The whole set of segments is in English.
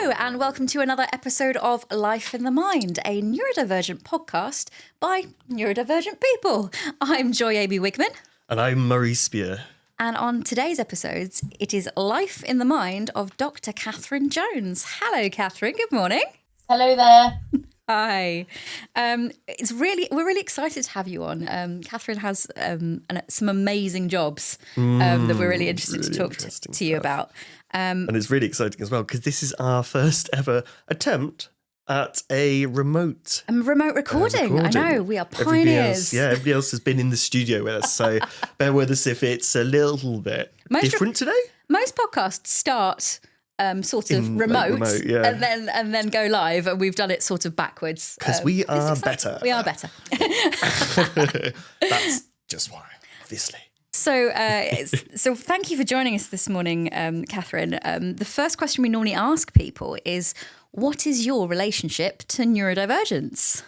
And welcome to another episode of Life in the Mind, a neurodivergent podcast by neurodivergent people. I'm Joy A.B. Wigman. And I'm Murray Spear. And on today's episodes, it is Life in the Mind of Dr. Catherine Jones. Hello, Catherine. Good morning. Hello there. Hi. We're really excited to have you on. Catherine has some amazing jobs that we're really interested to talk to you about. And it's really exciting as well because this is our first ever attempt at a remote recording. I know, we are pioneers. Everybody else has been in the studio with us, so bear with us if it's a little bit different today. Most podcasts start sort of remote and then go live, and we've done it sort of backwards. Because we are better. We are better. That's just why, obviously. So thank you for joining us this morning, Catherine. The first question we normally ask people is, what is your relationship to neurodivergence?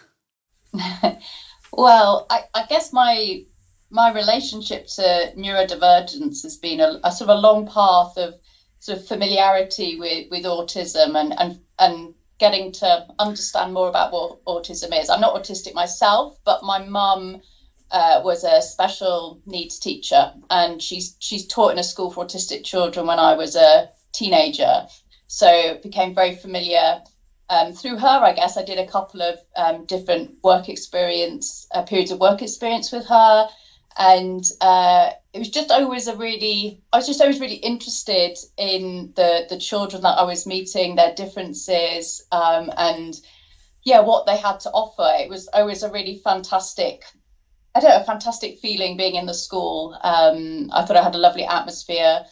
Well, I guess my relationship to neurodivergence has been a sort of a long path of sort of familiarity with autism and getting to understand more about what autism is. I'm not autistic myself, but my mum was a special needs teacher, and she's taught in a school for autistic children when I was a teenager. So became very familiar through her. I guess I did a couple of different periods of work experience with her, and it was just always I was just always really interested in the children that I was meeting, their differences, and what they had to offer. It was always a really fantastic feeling being in the school. I thought I had a lovely atmosphere.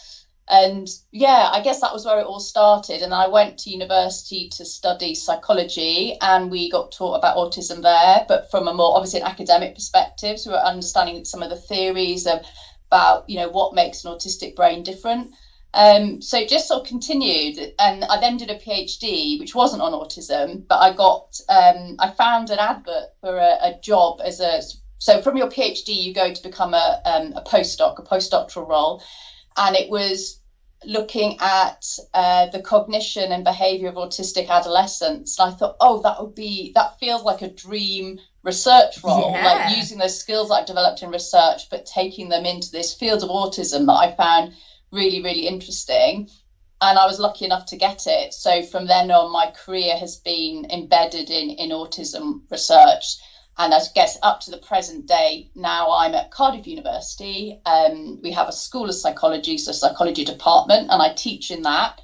And I guess that was where it all started. And I went to university to study psychology, and we got taught about autism there, but from a more obviously an academic perspective. So we're understanding some of the theories about, what makes an autistic brain different. So it just sort of continued. And I then did a PhD, which wasn't on autism, but I found an advert for a job so from your PhD, you go to become a postdoctoral role. And it was looking at the cognition and behaviour of autistic adolescents. And I thought, that feels like a dream research role, like using those skills that I've developed in research, but taking them into this field of autism that I found really, really interesting. And I was lucky enough to get it. So from then on, my career has been embedded in autism research. And I guess up to the present day, now I'm at Cardiff University. We have a school of psychology, so psychology department, and I teach in that.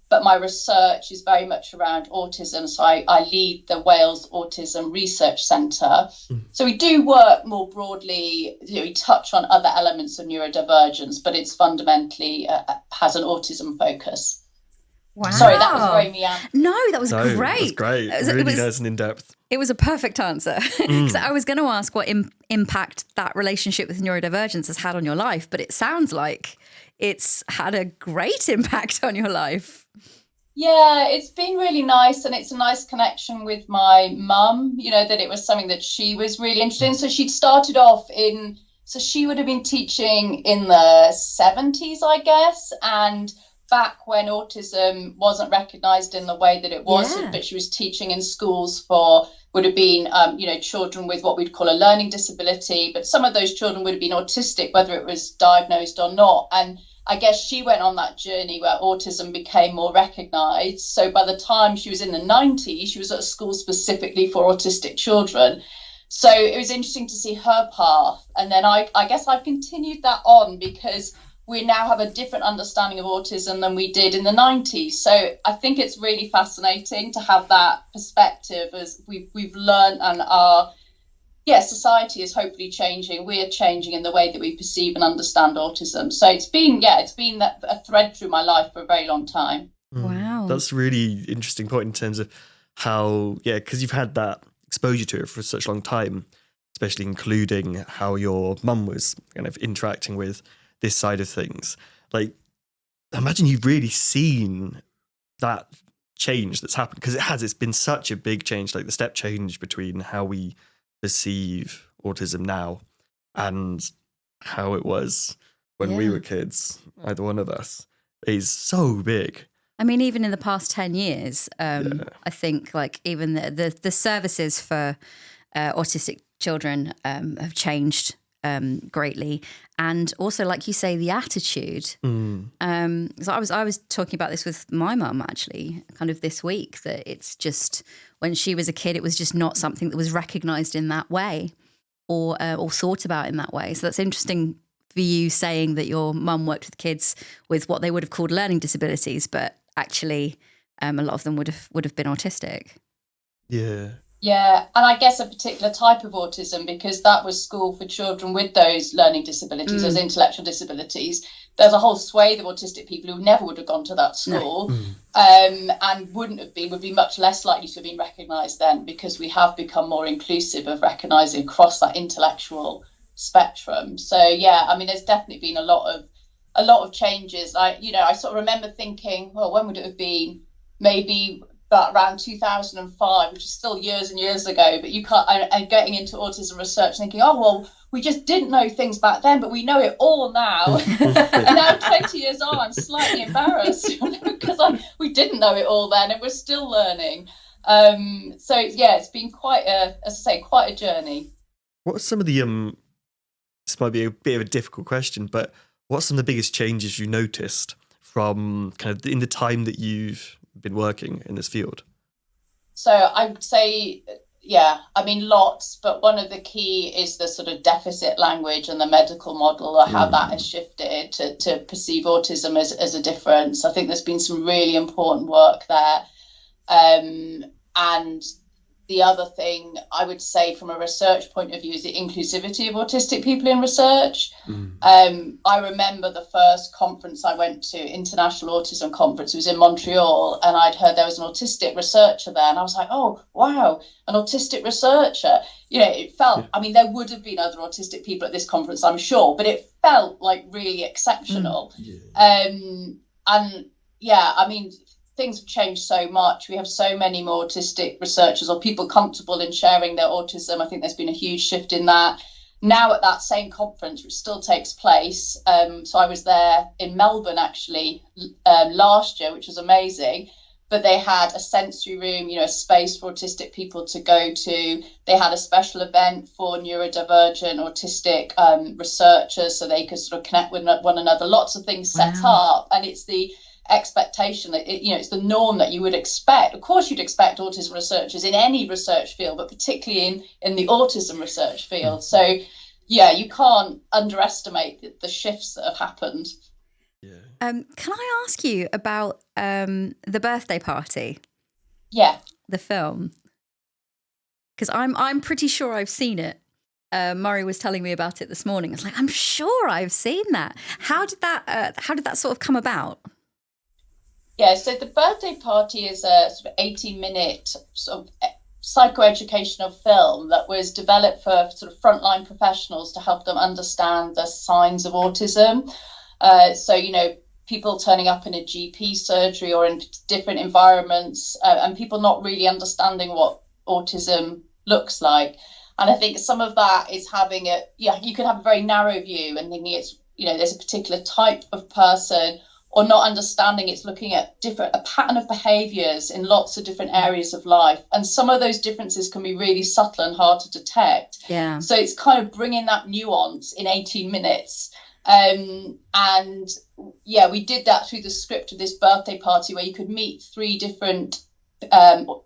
But my research is very much around autism. So I lead the Wales Autism Research Centre. So we do work more broadly. We touch on other elements of neurodivergence, but it's fundamentally has an autism focus. Wow. Sorry, that was very meandering. No, that was great. That was great. Really nice and in-depth. It was a perfect answer. Because I was going to ask what impact that relationship with neurodivergence has had on your life, but it sounds like it's had a great impact on your life. Yeah, it's been really nice, and it's a nice connection with my mum, that it was something that she was really interested in. So she'd started off so she would have been teaching in the 70s, I guess, and back when autism wasn't recognised in the way that it was, but she was teaching in schools would have been, children with what we'd call a learning disability, but some of those children would have been autistic, whether it was diagnosed or not. And I guess she went on that journey where autism became more recognised. So by the time she was in the 90s, she was at a school specifically for autistic children. So it was interesting to see her path. And then I guess I've continued that on because we now have a different understanding of autism than we did in the 90s. So I think it's really fascinating to have that perspective as we've learned, and our society is hopefully changing. We're changing in the way that we perceive and understand autism. So it's been a thread through my life for a very long time. Wow. That's a really interesting point in terms of how, because you've had that exposure to it for such a long time, especially including how your mum was kind of interacting with this side of things. Like, I imagine you've really seen that change that's happened, because it's been such a big change, like the step change between how we perceive autism now and how it was when we were kids, either one of us, is so big. I mean, even in the past 10 years, I think like even the services for autistic children have changed greatly. And also, like you say, the attitude. So I was talking about this with my mum actually kind of this week, that it's just when she was a kid, it was just not something that was recognised in that way or thought about in that way. So that's interesting for you saying that your mum worked with kids with what they would have called learning disabilities, but actually a lot of them would have been autistic. Yeah, and I guess a particular type of autism, because that was school for children with those learning disabilities, those intellectual disabilities. There's a whole swathe of autistic people who never would have gone to that school, and would be much less likely to have been recognised then, because we have become more inclusive of recognising across that intellectual spectrum. So yeah, I mean, there's definitely been a lot of changes. I sort of remember thinking, well, when would it have been? Maybe about around 2005, which is still years and years ago. But you can't. And getting into autism research, thinking, oh well, we just didn't know things back then, but we know it all now. And now, 20 years on, I'm slightly embarrassed because we didn't know it all then, and we're still learning. So yeah, it's been quite a journey. What are some of the this might be a bit of a difficult question, but what's some of the biggest changes you noticed from kind of in the time that you've been working in this field? So I would say, yeah, I mean, lots, but one of the key is the sort of deficit language and the medical model, or how that has shifted to perceive autism as a difference. I think there's been some really important work there. And the other thing I would say from a research point of view is the inclusivity of autistic people in research. I remember the first conference I went to, International Autism Conference, it was in Montreal, and I'd heard there was an autistic researcher there, and I was like, oh, wow, an autistic researcher. It felt, I mean, there would have been other autistic people at this conference, I'm sure, but it felt like really exceptional. And yeah, I mean, things have changed so much. We have so many more autistic researchers or people comfortable in sharing their autism. I think there's been a huge shift in that. Now at that same conference, which still takes place, so I was there in Melbourne actually last year, which was amazing. But they had a sensory room, a space for autistic people to go to. They had a special event for neurodivergent autistic researchers, so they could sort of connect with one another. Lots of things set up, and it's the expectation that it's the norm that you would expect. Of course, you'd expect autism researchers in any research field, but particularly in the autism research field. So yeah, you can't underestimate the shifts that have happened. Can I ask you about the birthday party? Yeah, the film, because I'm pretty sure I've seen it. Murray was telling me about it this morning. It's like, I'm sure I've seen that. How did that sort of come about? Yeah, so the birthday party is a sort of 18-minute sort of psychoeducational film that was developed for sort of frontline professionals to help them understand the signs of autism. So, people turning up in a GP surgery or in different environments, and people not really understanding what autism looks like. And I think some of that is you could have a very narrow view and thinking it's, there's a particular type of person, or not understanding it's looking at a pattern of behaviours in lots of different areas of life. And some of those differences can be really subtle and hard to detect. Yeah. So it's kind of bringing that nuance in 18 minutes. And yeah, we did that through the script of this birthday party, where you could meet 3 different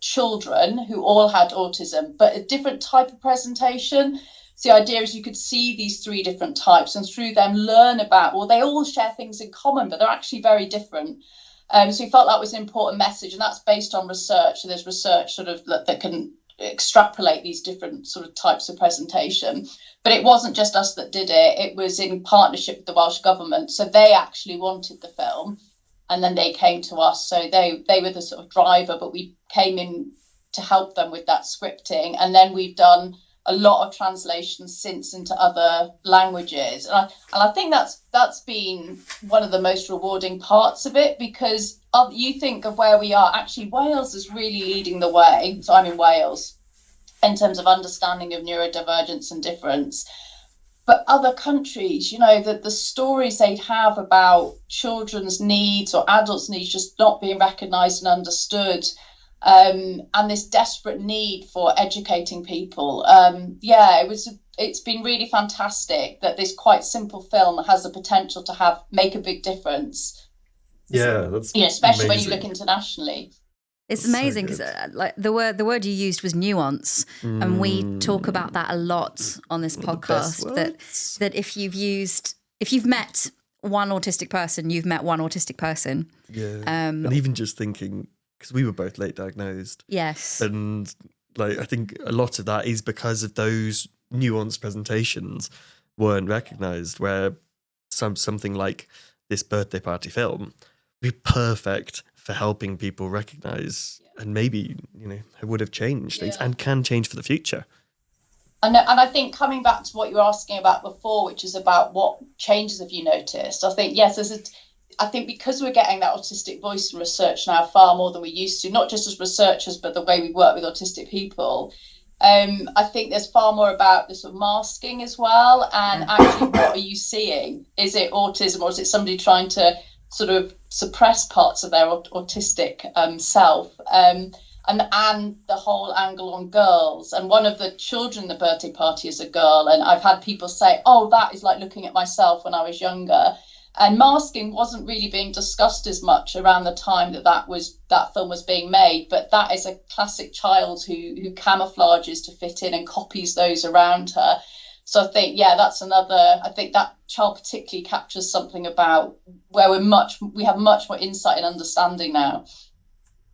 children who all had autism, but a different type of presentation. So the idea is you could see these 3 different types and through them learn about, well, they all share things in common, but they're actually very different. So we felt that was an important message, and that's based on research. So there's research sort of that can extrapolate these different sort of types of presentation. But it wasn't just us that did it. It was in partnership with the Welsh Government. So they actually wanted the film, and then they came to us. So they were the sort of driver, but we came in to help them with that scripting. And then we've done a lot of translations since into other languages. And I think that's been one of the most rewarding parts of it, because you think of where we are. Actually, Wales is really leading the way. So I'm in Wales in terms of understanding of neurodivergence and difference. but other countries, the stories they'd have about children's needs or adults' needs just not being recognised and understood, and this desperate need for educating people. It's been really fantastic that this quite simple film has the potential to make a big difference. Yeah, that's especially amazing. when you look internationally. It's amazing because like the word you used was nuance, and we talk about that a lot on this podcast. That if you've met one autistic person, you've met one autistic person. Yeah, and even just thinking, because we were both late diagnosed. Yes, and I think a lot of that is because of those nuanced presentations weren't recognised. Where something like this birthday party film would be perfect for helping people recognise, and maybe it would have changed things and can change for the future. And I think coming back to what you were asking about before, which is about what changes have you noticed, I think I think because we're getting that autistic voice in research now far more than we used to, not just as researchers but the way we work with autistic people, I think there's far more about the sort of masking as well, and actually what are you seeing? Is it autism, or is it somebody trying to sort of suppress parts of their autistic self, and the whole angle on girls. And one of the children in the birthday party is a girl, and I've had people say, oh, that is like looking at myself when I was younger. And masking wasn't really being discussed as much around the time that film was being made, but that is a classic child who camouflages to fit in and copies those around her. So I think, that's another. I think that child particularly captures something about where we have much more insight and understanding now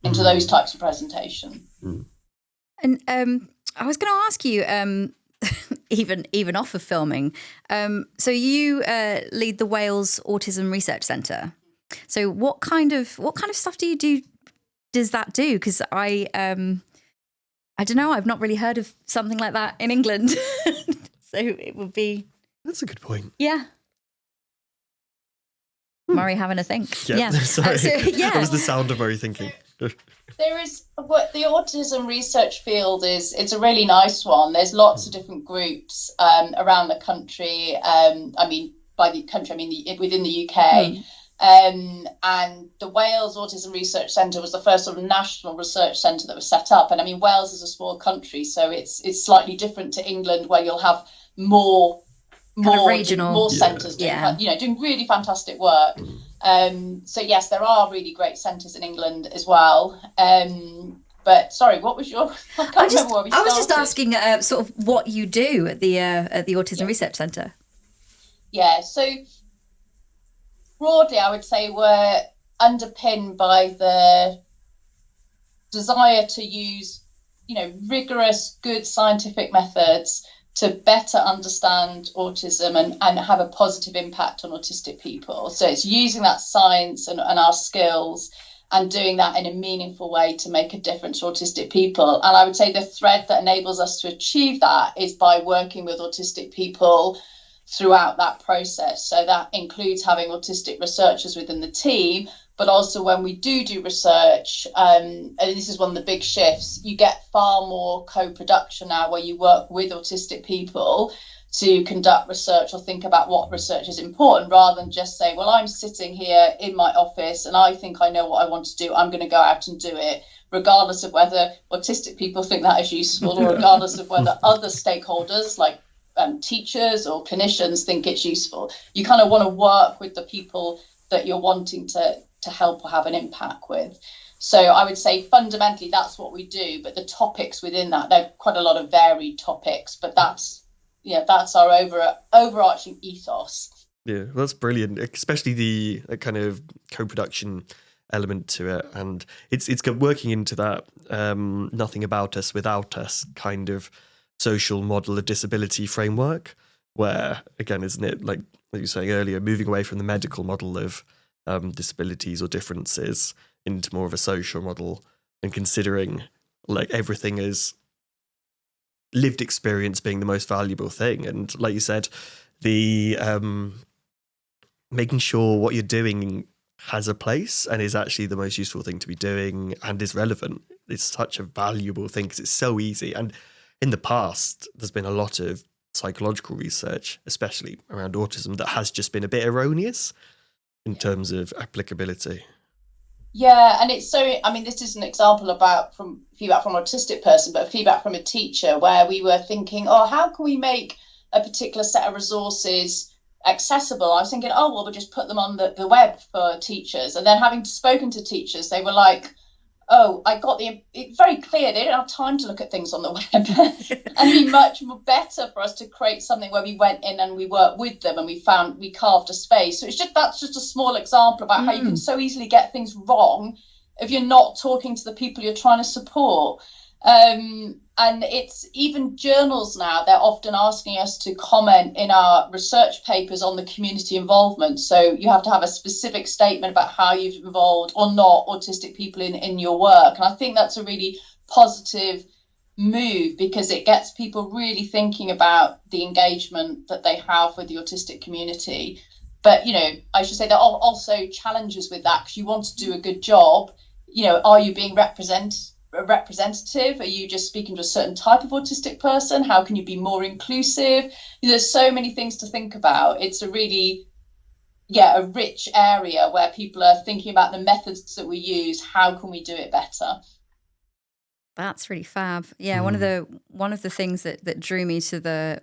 into those types of presentation. And I was going to ask you, even off of filming, so you lead the Wales Autism Research Centre. So what kind of stuff does that do? Because I don't know, I've not really heard of something like that in England. So it would be... That's a good point. Yeah. Murray having a think. Yeah. Sorry. That was the sound of Murray thinking. There is what the autism research field is. It's a really nice one. There's lots of different groups around the country. By the country, within the UK. And the Wales Autism Research Centre was the first sort of national research centre that was set up. And Wales is a small country, so it's slightly different to England, where you'll have more regional centres doing really fantastic work. So yes, there are really great centres in England as well. But sorry, what was your? I can't remember where we started. I was just asking sort of what you do at the Autism Research Centre. Yeah, so broadly, I would say we're underpinned by the desire to use, rigorous, good scientific methods to better understand autism and have a positive impact on autistic people. So it's using that science and our skills and doing that in a meaningful way to make a difference to autistic people. And I would say the thread that enables us to achieve that is by working with autistic people throughout that process. So that includes having autistic researchers within the team, but also when we do research, and this is one of the big shifts, you get far more co-production now, where you work with autistic people to conduct research or think about what research is important, rather than just say, well, I'm sitting here in my office and I think I know what I want to do, I'm going to go out and do it, regardless of whether autistic people think that is useful or regardless of whether other stakeholders like teachers or clinicians think it's useful. You kind of want to work with the people that you're wanting to help or have an impact with. So I would say fundamentally that's what we do, but the topics within that, there are quite a lot of varied topics, but that's our overarching ethos. Yeah, that's brilliant, especially the kind of co-production element to it, and it's working into that nothing about us without us kind of social model of disability framework, where again, isn't it like you were saying earlier, moving away from the medical model of disabilities or differences into more of a social model, and considering like everything as lived experience being the most valuable thing. And like you said, the making sure what you're doing has a place and is actually the most useful thing to be doing and is relevant. It's such a valuable thing because it's so easy. And in the past, there's been a lot of psychological research, especially around autism, that has just been a bit erroneous in terms of applicability. Yeah, and it's so, I mean, this is an example from feedback from an autistic person, but feedback from a teacher, where we were thinking, oh, how can we make a particular set of resources accessible? I was thinking, oh, well, we'll just put them on the web for teachers. And then having spoken to teachers, they were like, oh, I got it's very clear they don't have time to look at things on the web. And it'd be much more better for us to create something where we went in and we worked with them and we carved a space. So that's just a small example about how you can so easily get things wrong if you're not talking to the people you're trying to support. And it's even journals now, they're often asking us to comment in our research papers on the community involvement. So you have to have a specific statement about how you've involved or not autistic people in your work. And I think that's a really positive move, because it gets people really thinking about the engagement that they have with the autistic community. But, I should say there are also challenges with that, because you want to do a good job. Are you being representative? Are you just speaking to a certain type of autistic person? How can you be more inclusive? There's so many things to think about. It's a really a rich area where people are thinking about the methods that we use. How can we do it better? That's really fab. Yeah, one of the things that drew me to the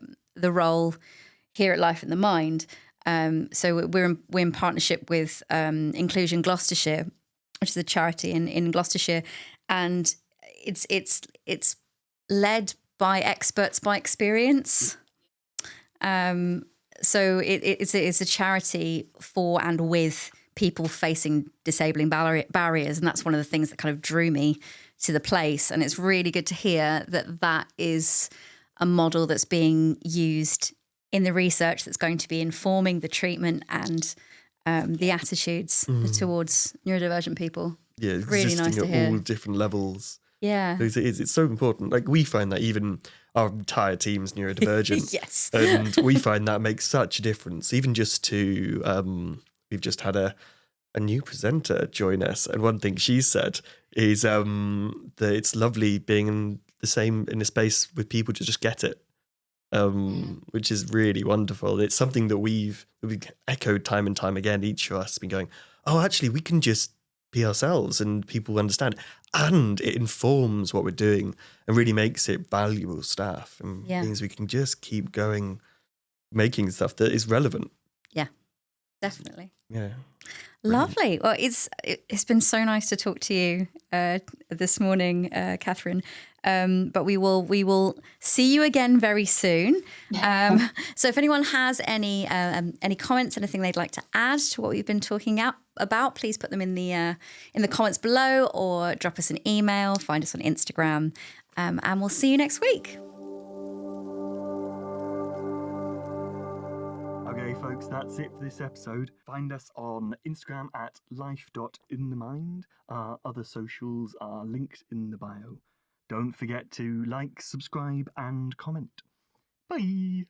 role here at Life in the Mind. So we're in partnership with Inclusion Gloucestershire, which is a charity in Gloucestershire, and it's led by experts by experience. So it's a charity for and with people facing disabling barriers, and that's one of the things that kind of drew me to the place. And it's really good to hear that is a model that's being used in the research that's going to be informing the treatment and the attitudes towards neurodivergent people. Yeah, really nice to hear. At all different levels. Yeah, it's so important. Like, we find that even our entire team's neurodivergent. Yes. And we find that makes such a difference. Even just to we've just had a new presenter join us, and one thing she said is that it's lovely being in a space with people to just get it, which is really wonderful. It's something that we've echoed time and time again. Each of us has been going, oh, actually, we can just be ourselves and people understand, and it informs what we're doing and really makes it valuable stuff, and means we can just keep going making stuff that is relevant. Yeah, definitely. Yeah. Lovely. Well, it's been so nice to talk to you this morning, Catherine. But we will see you again very soon. So if anyone has any comments, anything they'd like to add to what we've been talking about, please put them in the comments below, or drop us an email. Find us on Instagram, and we'll see you next week. Okay, folks, that's it for this episode. Find us on Instagram at life.inthemind. Our other socials are linked in the bio. Don't forget to like, subscribe, and comment. Bye!